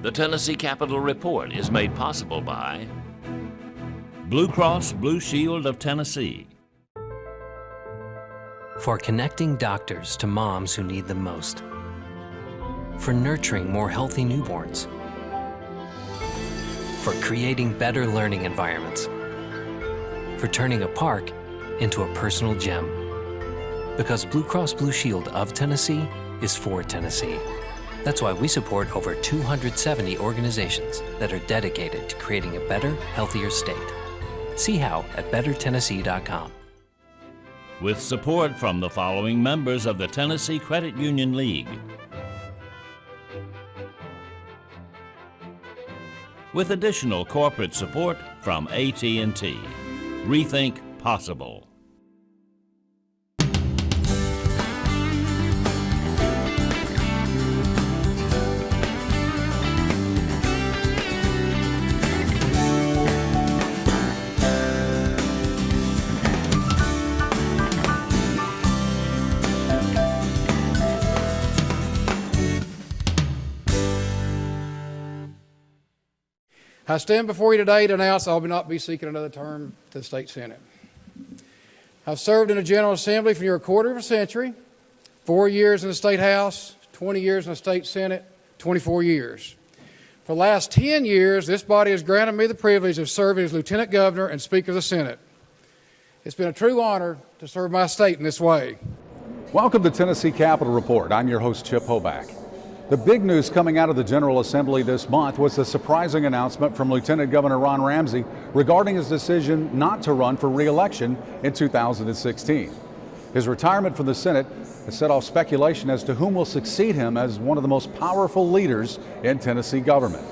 The Tennessee Capitol Report is made possible by Blue Cross Blue Shield of Tennessee. For connecting doctors to moms who need them most. For nurturing more healthy newborns. For creating better learning environments. For turning a park into a personal gem. Because Blue Cross Blue Shield of Tennessee is for Tennessee. That's why we support over 270 organizations that are dedicated to creating a better, healthier state. See how at bettertennessee.com. With support from the following members of the Tennessee Credit Union League. With additional corporate support from AT&T. Rethink Possible. I stand before you today to announce I will not be seeking another term to the State Senate. I've served in the General Assembly for near a quarter of a century, 4 years in the State House, 20 years in the State Senate, 24 years. For the last 10 years, this body has granted me the privilege of serving as Lieutenant Governor and Speaker of the Senate. It's been a true honor to serve my state in this way. Welcome to Tennessee Capitol Report. I'm your host, Chip Hoback. The big news coming out of the General Assembly this month was the surprising announcement from Lieutenant Governor Ron Ramsey regarding his decision not to run for re-election in 2016. His retirement from the Senate has set off speculation as to whom will succeed him as one of the most powerful leaders in Tennessee government.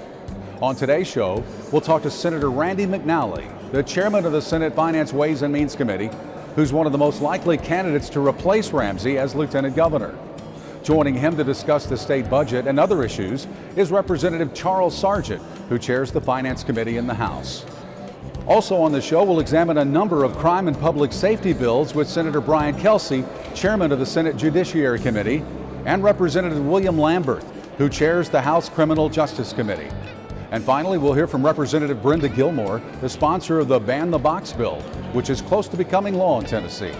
On today's show, we'll talk to Senator Randy McNally, the chairman of the Senate Finance Ways and Means Committee, who's one of the most likely candidates to replace Ramsey as Lieutenant Governor. Joining him to discuss the state budget and other issues is Representative Charles Sargent, who chairs the Finance Committee in the House. Also on the show, we'll examine a number of crime and public safety bills with Senator Brian Kelsey, chairman of the Senate Judiciary Committee, and Representative William Lamberth, who chairs the House Criminal Justice Committee. And finally, we'll hear from Representative Brenda Gilmore, the sponsor of the Ban the Box bill, which is close to becoming law in Tennessee.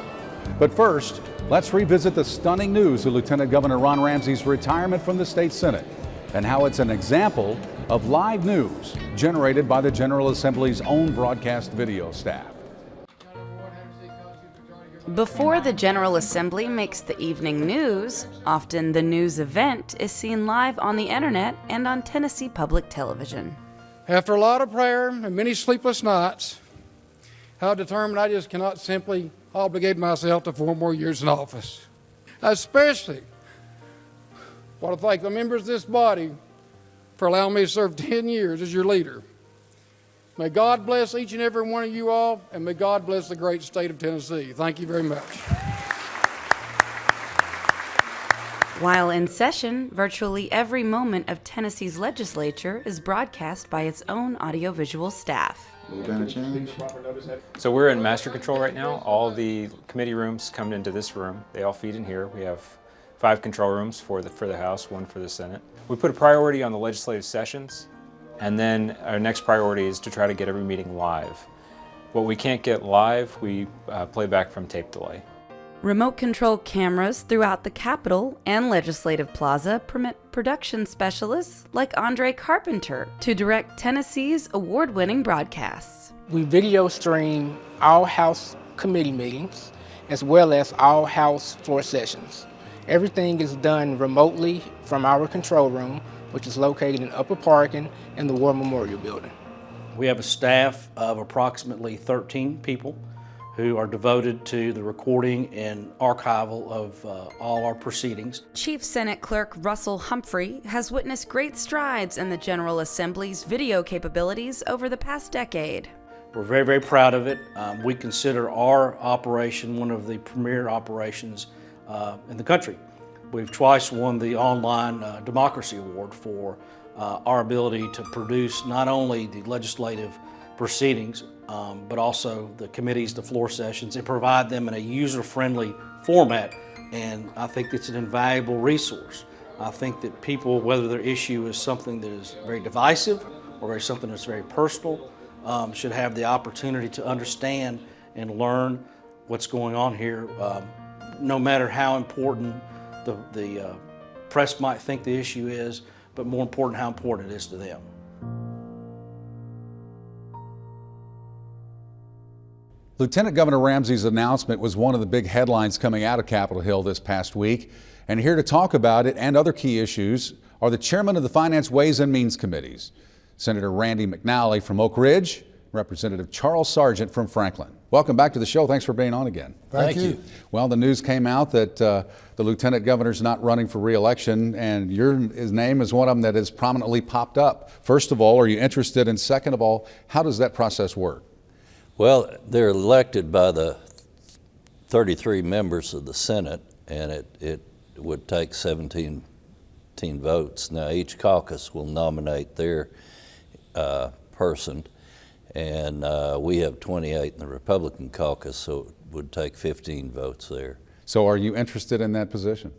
But first, let's revisit the stunning news of Lieutenant Governor Ron Ramsey's retirement from the State Senate and how it's an example of live news generated by the General Assembly's own broadcast video staff. Before the General Assembly makes the evening news, often the news event is seen live on the internet and on Tennessee Public Television. After a lot of prayer and many sleepless nights, I've determined I just cannot simply obligate myself to 4 more years in office. I especially want to thank the members of this body for allowing me to serve 10 years as your leader. May God bless each and every one of you all, and may God bless the great state of Tennessee. Thank you very much. While in session, virtually every moment of Tennessee's legislature is broadcast by its own audiovisual staff. So we're in master control right now. All the committee rooms come into this room. They all feed in here. We have 5 control rooms for the House, 1 for the Senate. We put a priority on the legislative sessions, and then our next priority is to try to get every meeting live. What we can't get live, we play back from tape delay. Remote control cameras throughout the Capitol and Legislative Plaza permit production specialists like Andre Carpenter to direct Tennessee's award-winning broadcasts. We video stream all House committee meetings as well as all House floor sessions. Everything is done remotely from our control room, which is located in Upper Parkin in the War Memorial Building. We have a staff of approximately 13 people who are devoted to the recording and archival of all our proceedings. Chief Senate Clerk Russell Humphrey has witnessed great strides in the General Assembly's video capabilities over the past decade. We're very, very proud of it. We consider our operation one of the premier operations in the country. We've twice won the Online Democracy Award for our ability to produce not only the legislative proceedings, but also the committees, the floor sessions, and provide them in a user-friendly format. And I think it's an invaluable resource I think that people, whether their issue is something that is very divisive or something that's very personal, should have the opportunity to understand and learn what's going on here, no matter how important the press might think the issue is, but more important, how important it is to them. Lieutenant Governor Ramsey's announcement was one of the big headlines coming out of Capitol Hill this past week. And here to talk about it and other key issues are the chairman of the Finance Ways and Means Committees, Senator Randy McNally from Oak Ridge, Representative Charles Sargent from Franklin. Welcome back to the show. Thanks for being on again. Thank you. Well, the news came out that the Lieutenant Governor's not running for re-election, and his name is one of them that has prominently popped up. First of all, are you interested? And second of all, how does that process work? Well, they're elected by the 33 members of the Senate, and it would take 17 votes. Now, each caucus will nominate their person, and we have 28 in the Republican caucus, so it would take 15 votes there. So are you interested in that position?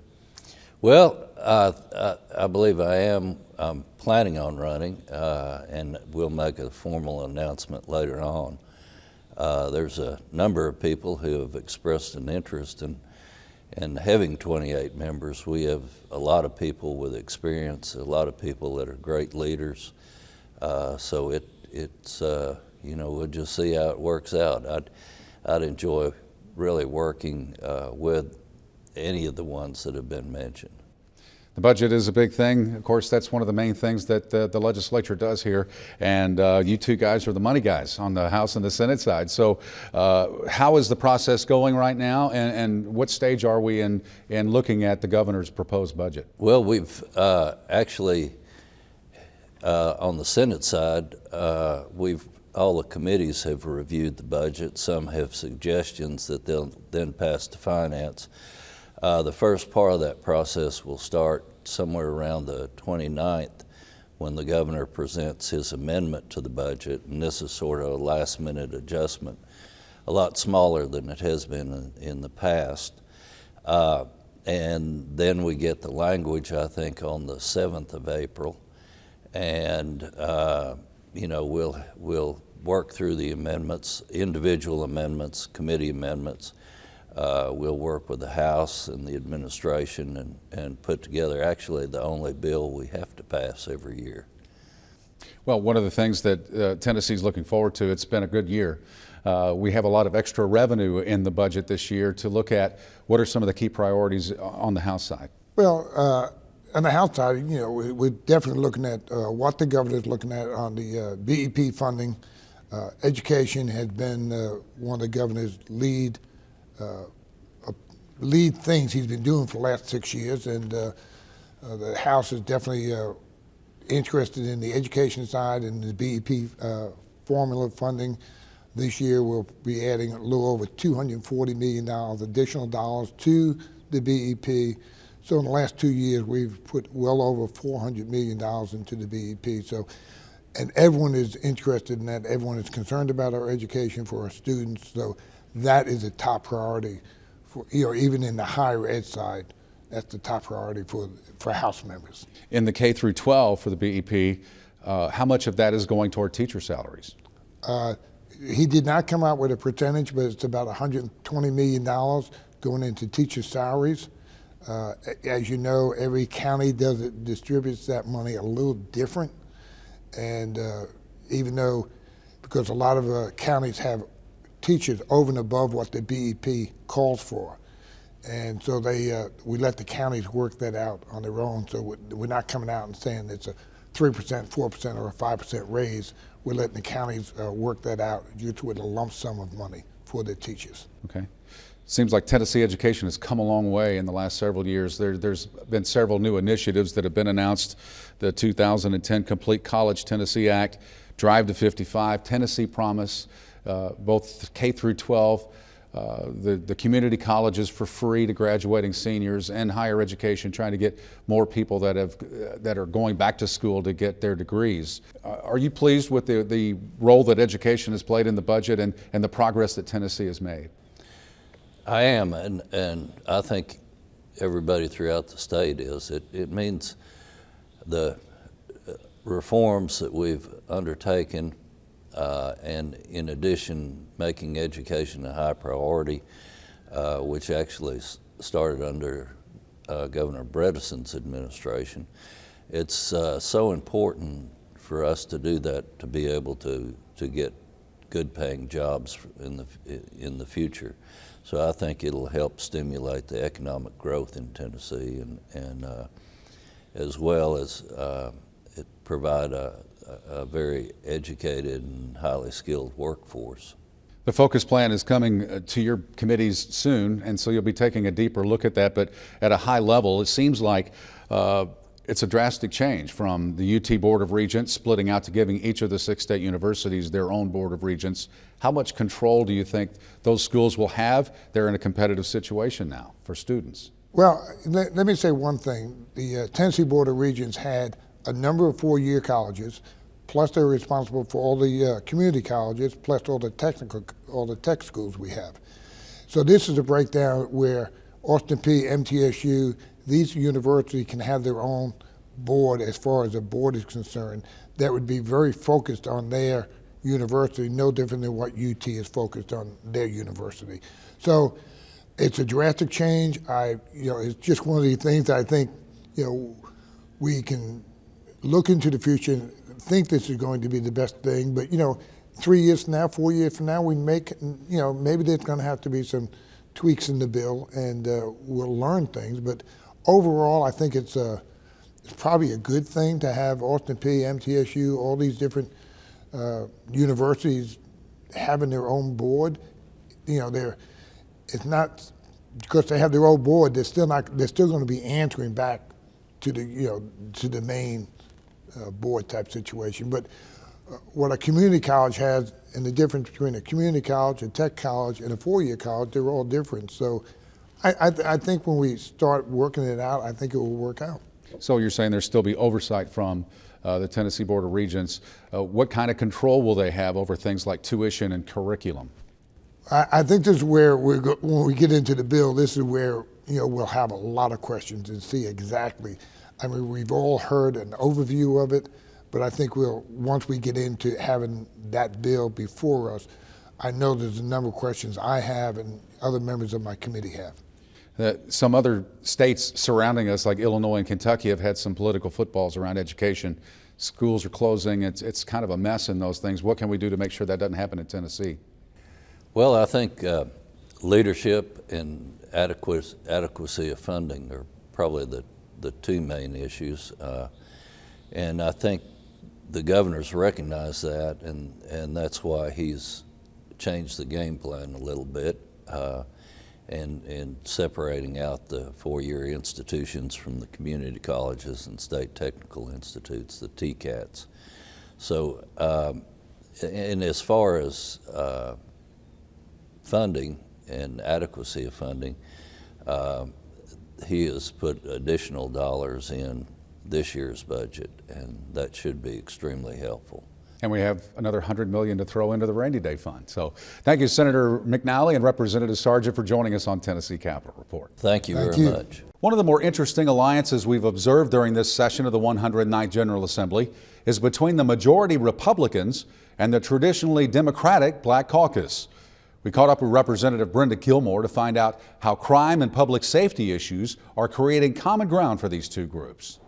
Well, I believe I am. I'm planning on running, and we'll make a formal announcement later on. There's a number of people who have expressed an interest in having 28 members. We have a lot of people with experience, a lot of people that are great leaders. So it's we'll just see how it works out. I'd enjoy really working with any of the ones that have been mentioned. The budget is a big thing. Of course, that's one of the main things that the legislature does here. And you two guys are the money guys on the House and the Senate side. So how is the process going right now? And what stage are we in looking at the governor's proposed budget? Well, we've actually, on the Senate side, all the committees have reviewed the budget. Some have suggestions that they'll then pass to Finance. The first part of that process will start somewhere around the 29th when the governor presents his amendment to the budget, and this is sort of a last-minute adjustment, a lot smaller than it has been in the past. And then we get the language, I think, on the 7th of April, and we'll work through the amendments, individual amendments, committee amendments. We'll work with the House and the administration and put together actually the only bill we have to pass every year. Well, one of the things that Tennessee's looking forward to, it's been a good year. We have a lot of extra revenue in the budget this year to look at. What are some of the key priorities on the House side? Well, on the House side, we're definitely looking at what the governor's looking at on the BEP funding. Education has been one of the governor's lead things he's been doing for the last 6 years, and the House is definitely interested in the education side and the BEP formula funding. This year we'll be adding a little over $240 million additional dollars to the BEP. So in the last 2 years we've put well over $400 million into the BEP. So, and everyone is interested in that. Everyone is concerned about our education for our students. So that is a top priority for, even in the higher ed side, that's the top priority for House members. In the K through 12 for the BEP, how much of that is going toward teacher salaries? He did not come out with a percentage, but it's about $120 million going into teacher salaries. As you know, every county distributes that money a little different. And even though, because a lot of counties have teachers over and above what the BEP calls for. And so we let the counties work that out on their own. So we're not coming out and saying it's a 3%, 4%, or a 5% raise. We're letting the counties work that out just with a lump sum of money for their teachers. Okay. Seems like Tennessee education has come a long way in the last several years. There's been several new initiatives that have been announced. The 2010 Complete College Tennessee Act, Drive to 55, Tennessee Promise, both K through 12, the community colleges for free to graduating seniors, and higher education, trying to get more people that are going back to school to get their degrees. Are you pleased with the role that education has played in the budget and the progress that Tennessee has made? I am, and I think everybody throughout the state is. It means the reforms that we've undertaken, and in addition, making education a high priority, which actually started under Governor Bredesen's administration. It's so important for us to do that, to be able to get good paying jobs in the future. So I think it'll help stimulate the economic growth in Tennessee, and as well as it provide a very educated and highly skilled workforce. The focus plan is coming to your committees soon, and so you'll be taking a deeper look at that. But at a high level, it seems like it's a drastic change from the UT Board of Regents splitting out to giving each of the 6 state universities their own Board of Regents. How much control do you think those schools will have? They're in a competitive situation now for students. Well, let me say one thing. The Tennessee Board of Regents had a number of 4-year colleges, plus they're responsible for all the community colleges, plus all the tech schools we have. So this is a breakdown where Austin Peay, MTSU, these universities can have their own board as far as the board is concerned. That would be very focused on their university, no different than what UT is focused on their university. So it's a drastic change. It's just one of the things that I think, we can look into the future and think this is going to be the best thing. But 3 years from now, 4 years from now, we make, maybe there's going to have to be some tweaks in the bill, and we'll learn things. But overall, I think it's probably a good thing to have Austin Peay, MTSU, all these different universities having their own board. It's not because they have their own board. They're still going to be answering back to the main board type situation. But what a community college has, and the difference between a community college, a tech college, and a 4-year college, they're all different. So I think when we start working it out, I think it will work out. So you're saying there'll still be oversight from the Tennessee Board of Regents. What kind of control will they have over things like tuition and curriculum? I think this is where when we get into the bill, this is where we'll have a lot of questions and see exactly. I mean, we've all heard an overview of it, but I think once we get into having that bill before us, I know there's a number of questions I have and other members of my committee have. Some other states surrounding us, like Illinois and Kentucky, have had some political footballs around education. Schools are closing. It's kind of a mess in those things. What can we do to make sure that doesn't happen in Tennessee? Well, I think leadership and adequacy of funding are probably the 2 main issues. And I think the governor's recognized that, and that's why he's changed the game plan a little bit. And separating out the 4-year institutions from the community colleges and state technical institutes, the TCATs. So, and as far as funding and adequacy of funding, he has put additional dollars in this year's budget, and that should be extremely helpful. And we have another $100 million to throw into the rainy day fund. So thank you, Senator McNally and Representative Sargent, for joining us on Tennessee Capitol Report. Thank you very much. One of the more interesting alliances we've observed during this session of the 109th General Assembly is between the majority Republicans and the traditionally Democratic Black Caucus. We caught up with Representative Brenda Gilmore to find out how crime and public safety issues are creating common ground for these two groups.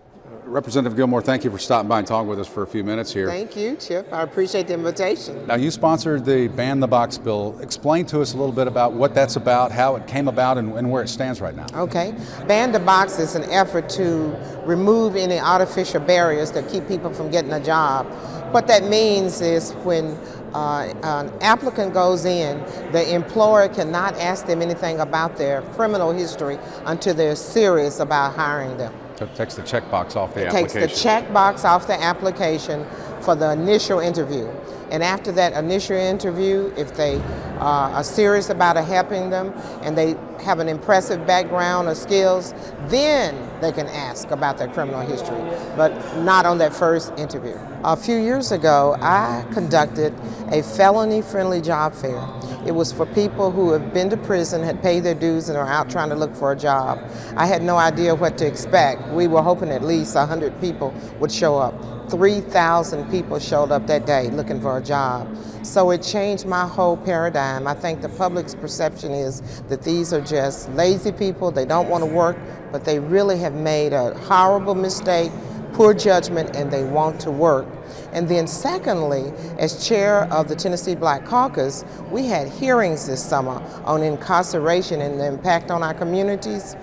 Representative Gilmore, thank you for stopping by and talking with us for a few minutes here. Thank you, Chip. I appreciate the invitation. Now, you sponsored the Ban the Box bill. Explain to us a little bit about what that's about, how it came about, and where it stands right now. Okay. Ban the Box is an effort to remove any artificial barriers that keep people from getting a job. What that means is when an applicant goes in, the employer cannot ask them anything about their criminal history until they're serious about hiring them. So it takes the checkbox off the application. Takes the checkbox off the application for the initial interview. And after that initial interview, if they are serious about helping them and they have an impressive background or skills, then they can ask about their criminal history, but not on that first interview. A few years ago, I conducted a felony-friendly job fair. It was for people who have been to prison, had paid their dues, and are out trying to look for a job. I had no idea what to expect. We were hoping at least 100 people would show up. 3,000 people showed up that day looking for a job. So it changed my whole paradigm. I think the public's perception is that these are just lazy people, they don't want to work, but they really have made a horrible mistake, poor judgment, and they want to work. And then secondly, as chair of the Tennessee Black Caucus, we had hearings this summer on incarceration and the impact on our communities.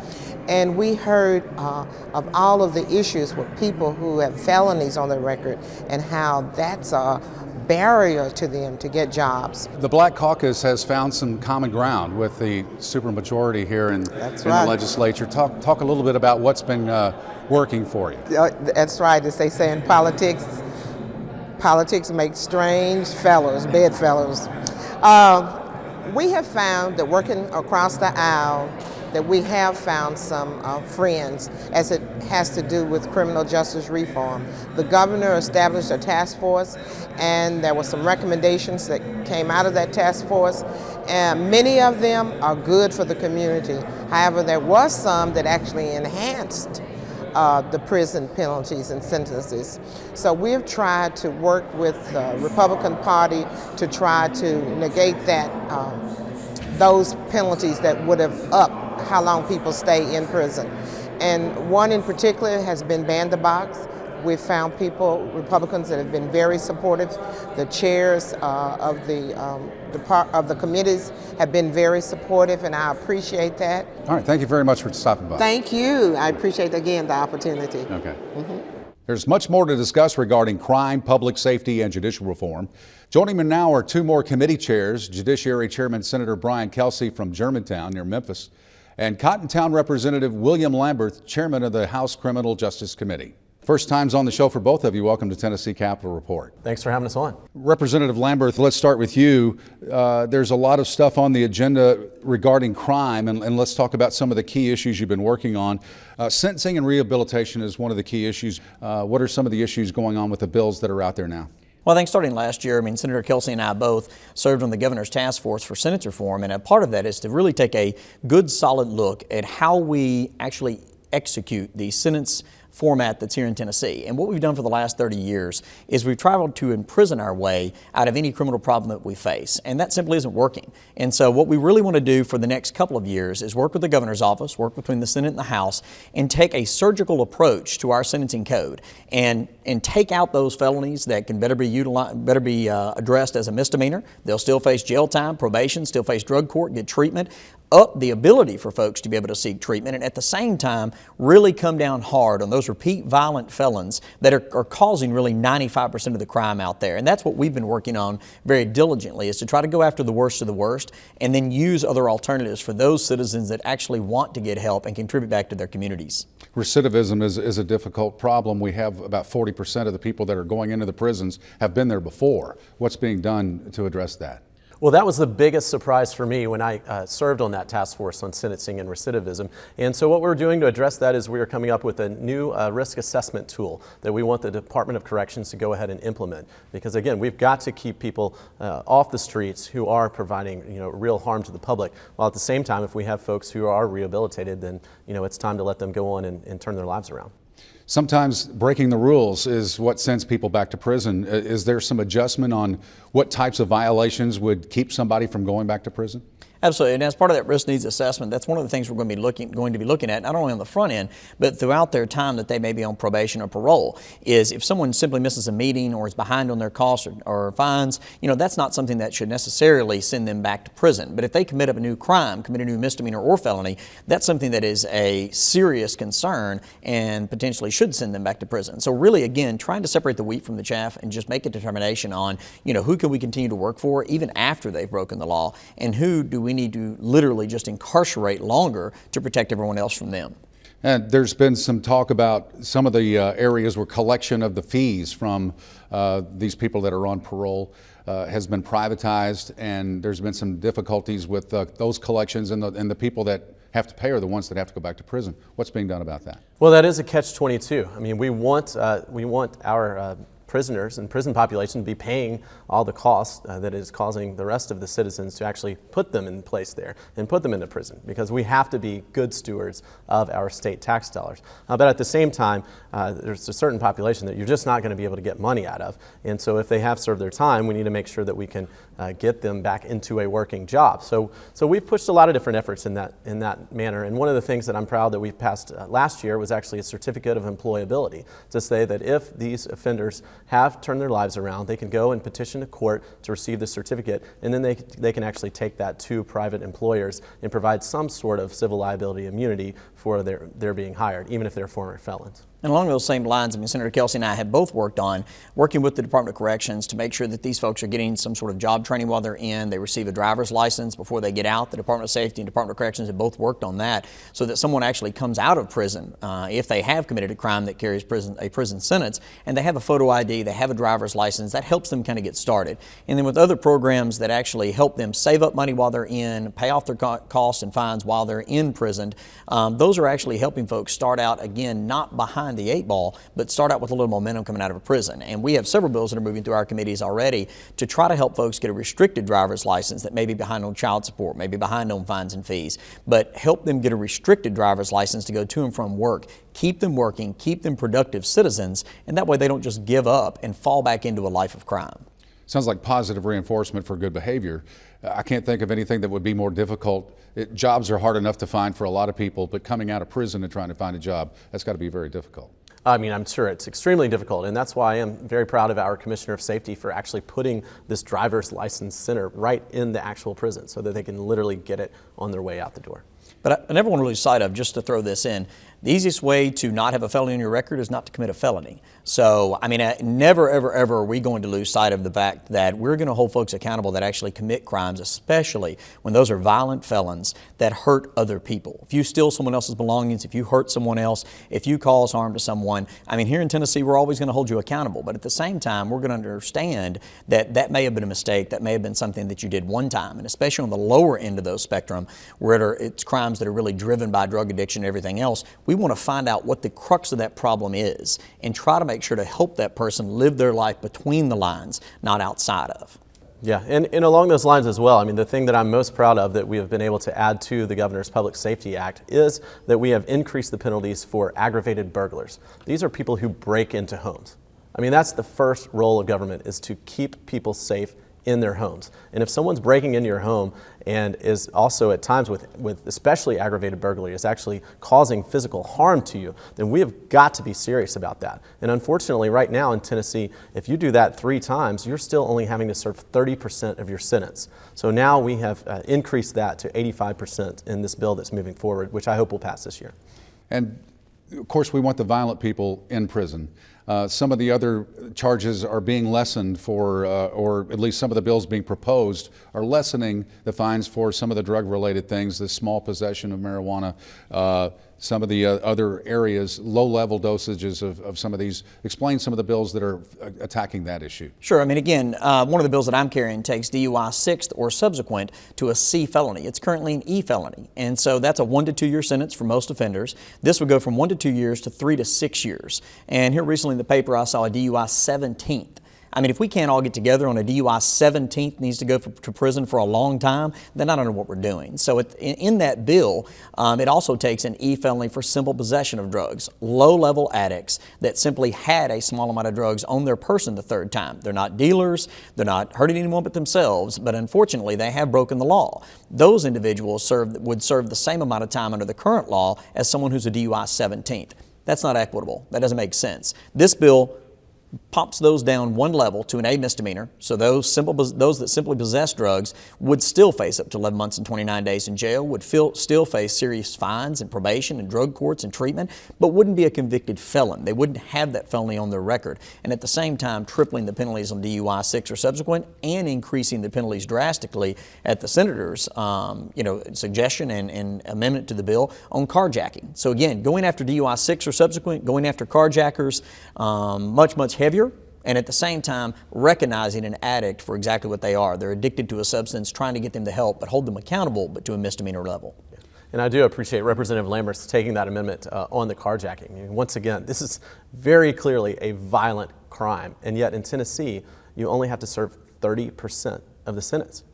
And we heard of all of the issues with people who have felonies on their record and how that's a barrier to them to get jobs. The Black Caucus has found some common ground with the supermajority here in the legislature. Talk a little bit about what's been working for you. That's right, as they say in politics. Politics make strange fellows, bedfellows. We have found that working across the aisle, that we have found some friends as it has to do with criminal justice reform. The governor established a task force, and there were some recommendations that came out of that task force, and many of them are good for the community. However, there was some that actually enhanced the prison penalties and sentences. So we've tried to work with the Republican Party to try to negate that, those penalties that would have upped how long people stay in prison. And one in particular has been ban the box. We've found people, Republicans, that have been very supportive. The chairs of the committees have been very supportive, and I appreciate that. All right, thank you very much for stopping by. Thank you. I appreciate, again, the opportunity. Okay. There's much more to discuss regarding crime, public safety, and judicial reform. Joining me now are two more committee chairs, Judiciary Chairman Senator Brian Kelsey from Germantown near Memphis, and Cottontown Representative William Lamberth, Chairman of the House Criminal Justice Committee. First times on the show for both of you. Welcome to Tennessee Capitol Report. Thanks for having us on. Representative Lamberth, let's start with you. There's a lot of stuff on the agenda regarding crime, and let's talk about some of the key issues you've been working on. Sentencing and rehabilitation is one of the key issues. What are some of the issues going on with the bills that are out there now? Well, I think starting last year, Senator Kelsey and I both served on the governor's task force for sentence reform, and a part of that is to really take a good, solid look at how we actually execute the sentence format that's here in Tennessee. And what we've done for the last 30 years is we've traveled to imprison our way out of any criminal problem that we face. And that simply isn't working. And so what we really want to do for the next couple of years is work with the governor's office, work between the Senate and the House, and take a surgical approach to our sentencing code and take out those felonies that can better be addressed as a misdemeanor. They'll still face jail time, probation, still face drug court, get treatment, up the ability for folks to be able to seek treatment, and at the same time really come down hard on those repeat violent felons that are causing really 95% of the crime out there. And that's what we've been working on very diligently, is to try to go after the worst of the worst and then use other alternatives for those citizens that actually want to get help and contribute back to their communities. Recidivism is a difficult problem. We have about 40% of the people that are going into the prisons have been there before. What's being done to address that? Well, that was the biggest surprise for me when I served on that task force on sentencing and recidivism. And so what we're doing to address that is we are coming up with a new risk assessment tool that we want the Department of Corrections to go ahead and implement. Because again, we've got to keep people off the streets who are providing real harm to the public, while at the same time, if we have folks who are rehabilitated, then it's time to let them go on and turn their lives around. Sometimes breaking the rules is what sends people back to prison. Is there some adjustment on what types of violations would keep somebody from going back to prison? Absolutely, and as part of that risk needs assessment, that's one of the things we're going to be looking at, not only on the front end, but throughout their time that they may be on probation or parole, is if someone simply misses a meeting or is behind on their costs or fines, that's not something that should necessarily send them back to prison. But if they commit a new crime, commit a new misdemeanor or felony, that's something that is a serious concern and potentially should send them back to prison. So really, again, trying to separate the wheat from the chaff and just make a determination on, who can we continue to work for even after they've broken the law, and who do we need to literally just incarcerate longer to protect everyone else from them. And there's been some talk about some of the areas where collection of the fees from these people that are on parole has been privatized, and there's been some difficulties with those collections, and the people that have to pay are the ones that have to go back to prison. What's being done about that? Well, that is a catch-22. I mean, we want our prisoners and prison population to be paying all the costs that is causing the rest of the citizens to actually put them in place there and put them into prison, because we have to be good stewards of our state tax dollars. But at the same time, there's a certain population that you're just not going to be able to get money out of. And so if they have served their time, we need to make sure that we can get them back into a working job. So we've pushed a lot of different efforts in that manner. And one of the things that I'm proud that we passed last year was actually a certificate of employability, to say that if these offenders have turned their lives around, they can go and petition a court to receive the certificate, and then they can actually take that to private employers and provide some sort of civil liability immunity for their being hired, even if they're former felons. And along those same lines, I mean, Senator Kelsey and I have both working with the Department of Corrections to make sure that these folks are getting some sort of job training while they're in. They receive a driver's license before they get out. The Department of Safety and Department of Corrections have both worked on that, so that someone actually comes out of prison, if they have committed a crime that carries a prison sentence, and they have a photo ID, they have a driver's license. That helps them kind of get started. And then with other programs that actually help them save up money while they're in, pay off their costs and fines while they're in prison, those are actually helping folks start out, again, not behind the 8 ball, but start out with a little momentum coming out of a prison. And we have several bills that are moving through our committees already to try to help folks get a restricted driver's license that may be behind on child support, maybe behind on fines and fees, but help them get a restricted driver's license to go to and from work, keep them working, keep them productive citizens, and that way they don't just give up and fall back into a life of crime. Sounds like positive reinforcement for good behavior. I can't think of anything that would be more difficult. Jobs are hard enough to find for a lot of people, but coming out of prison and trying to find a job, that's got to be very difficult. I mean, I'm sure it's extremely difficult, and that's why I am very proud of our Commissioner of Safety for actually putting this driver's license center right in the actual prison so that they can literally get it on their way out the door. But I never want to lose sight of, just to throw this in, the easiest way to not have a felony on your record is not to commit a felony. So, I mean, never, ever, ever are we going to lose sight of the fact that we're going to hold folks accountable that actually commit crimes, especially when those are violent felons that hurt other people. If you steal someone else's belongings, if you hurt someone else, if you cause harm to someone, I mean, here in Tennessee, we're always going to hold you accountable. But at the same time, we're going to understand that that may have been a mistake, that may have been something that you did one time. And especially on the lower end of those spectrum, where it's crimes that are really driven by drug addiction and everything else, we want to find out what the crux of that problem is and try to make sure to help that person live their life between the lines, not outside of. Yeah, and along those lines as well, I mean, the thing that I'm most proud of that we have been able to add to the Governor's Public Safety Act is that we have increased the penalties for aggravated burglars. These are people who break into homes. I mean, that's the first role of government, is to keep people safe in their homes. And if someone's breaking into your home and is also at times with especially aggravated burglary is actually causing physical harm to you, then we have got to be serious about that. And unfortunately, right now in Tennessee, if you do that 3 times, you're still only having to serve 30% of your sentence. So now we have increased that to 85% in this bill that's moving forward, which I hope will pass this year. And of course, we want the violent people in prison. Some of the other charges are being lessened for, or at least some of the bills being proposed are lessening the fines for some of the drug-related things, the small possession of marijuana, some of the other areas, low-level dosages of some of these. Explain some of the bills that are attacking that issue. Sure. I mean, again, one of the bills that I'm carrying takes DUI 6th or subsequent to a C felony. It's currently an E felony, and so that's a 1 to 2 year sentence for most offenders. This would go from 1 to 2 years to 3 to 6 years. And here recently in the paper, I saw a DUI 17th. I mean, if we can't all get together on a DUI 17th needs to go to prison for a long time, then I don't know what we're doing. So in that bill, it also takes an E felony for simple possession of drugs. Low-level addicts that simply had a small amount of drugs on their person the 3rd time. They're not dealers, they're not hurting anyone but themselves, but unfortunately they have broken the law. Those individuals would serve the same amount of time under the current law as someone who's a DUI 17th. That's not equitable. That doesn't make sense. This bill pops those down one level to an A misdemeanor. So those that simply possess drugs would still face up to 11 months and 29 days in jail, would still face serious fines and probation and drug courts and treatment, but wouldn't be a convicted felon. They wouldn't have that felony on their record. And at the same time, tripling the penalties on DUI 6 or subsequent and increasing the penalties drastically at the senator's suggestion and amendment to the bill on carjacking. So again, going after DUI 6 or subsequent, going after carjackers, much heavier, and at the same time recognizing an addict for exactly what they are. They're addicted to a substance, trying to get them to help, but hold them accountable, but to a misdemeanor level. And I do appreciate Representative Lambert's taking that amendment on the carjacking. And once again, this is very clearly a violent crime, and yet in Tennessee, you only have to serve 30% of the sentence.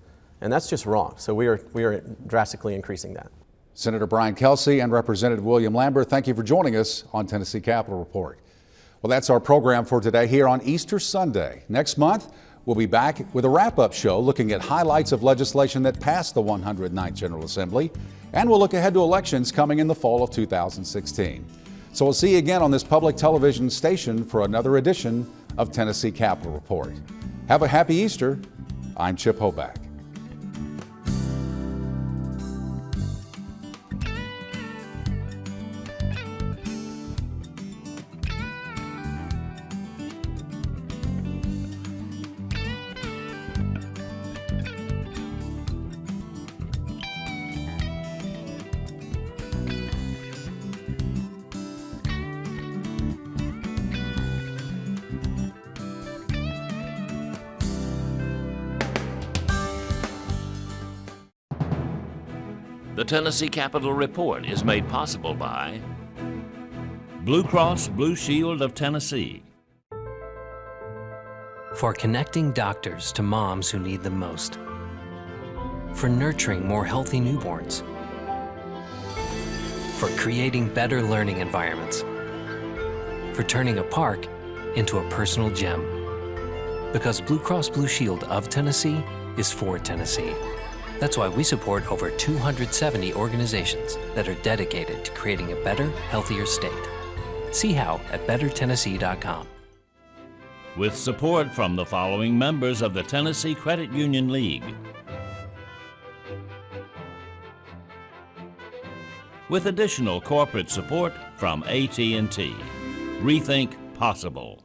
And that's just wrong. So we are drastically increasing that. Senator Brian Kelsey and Representative William Lambert, thank you for joining us on Tennessee Capitol Report. Well, that's our program for today here on Easter Sunday. Next month, we'll be back with a wrap-up show looking at highlights of legislation that passed the 109th General Assembly, and we'll look ahead to elections coming in the fall of 2016. So we'll see you again on this public television station for another edition of Tennessee Capitol Report. Have a happy Easter. I'm Chip Hoback. The Tennessee Capitol Report is made possible by Blue Cross Blue Shield of Tennessee. For connecting doctors to moms who need them most. For nurturing more healthy newborns. For creating better learning environments. For turning a park into a personal gem. Because Blue Cross Blue Shield of Tennessee is for Tennessee. That's why we support over 270 organizations that are dedicated to creating a better, healthier state. See how at bettertennessee.com. With support from the following members of the Tennessee Credit Union League. With additional corporate support from AT&T. Rethink Possible.